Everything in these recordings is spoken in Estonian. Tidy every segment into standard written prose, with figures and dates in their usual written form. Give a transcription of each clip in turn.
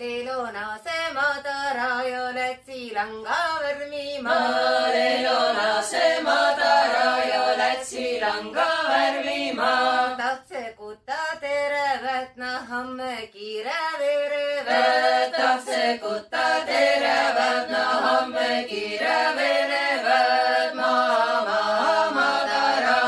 Lelona se matara jo lätsi langa värvima. Lelona se matara jo lätsi langa värvima. Tahtse kutta terevät nahamme kiire verevät. Tahtse kutta terevät nahamme kiire verevät. Maa matara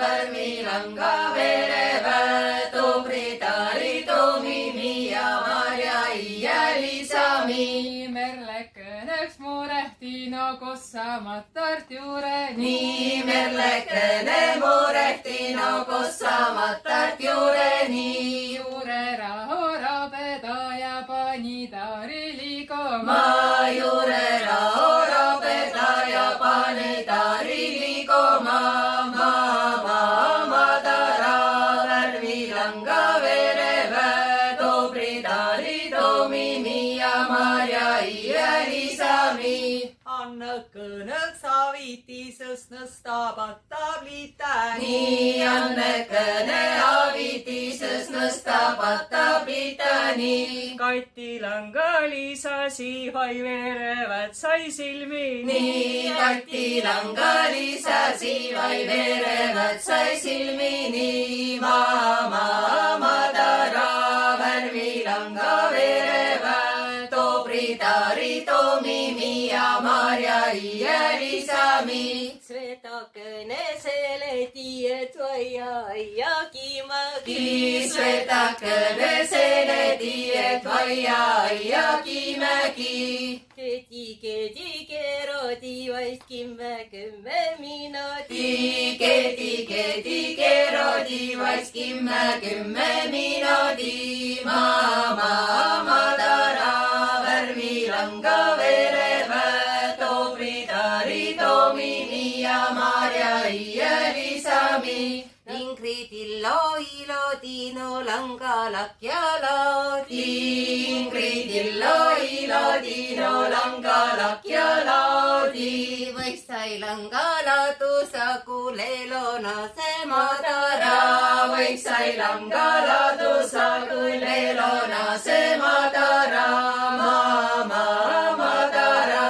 värvi langa verevät. Tubritari Tomimi ja Marja Iiälisami. Merlekönöks murehtino kossamatart juureni. Nii merlekene murehtino kossamatart juureni. Juure rahorapeda ja pani taari liikoma. Maa juure rahorapeda ja pani taari liikoma. Maa matara värvi langa verevät. Tubritari Tomimi ja Marja Iiälisami. Annekõnõks avitises nõsta patablitani. Nii annekõne avitises nõsta patablitani. Kati langa lisasi vai verevad sai silmini. Nii Kati langa lisasi vai verevad sai silmini. Maa matara värvi langa verevad. Tubritari Tomimi ja Marja Iiälisami. Svetakene seleti, et vaja aiakimägi. Svetakene seleti, et vaja aiakimägi. Keti kerodi vaid 10 minuti. Keti kerodi vaid 10 minuti. Maa matara värvi langa verevät. Tubritari Tomimi ja Marja Iiälisami. Ingridillo ilodino langa lakjalodi. Ingridillo ilodino langa lakjalodi. Võiksai langa ladusaku lelona se matara. Võiksai langa ladusaku lelona se matara. Maa matara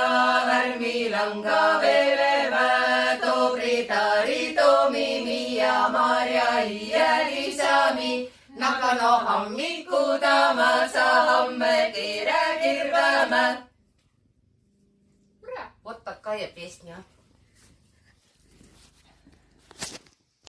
värvi langa verevät. Tubritari Tomimi ja Marja Iiälisami. Nakano hommikutama sa homme kiire kirveme. Вот такая песня.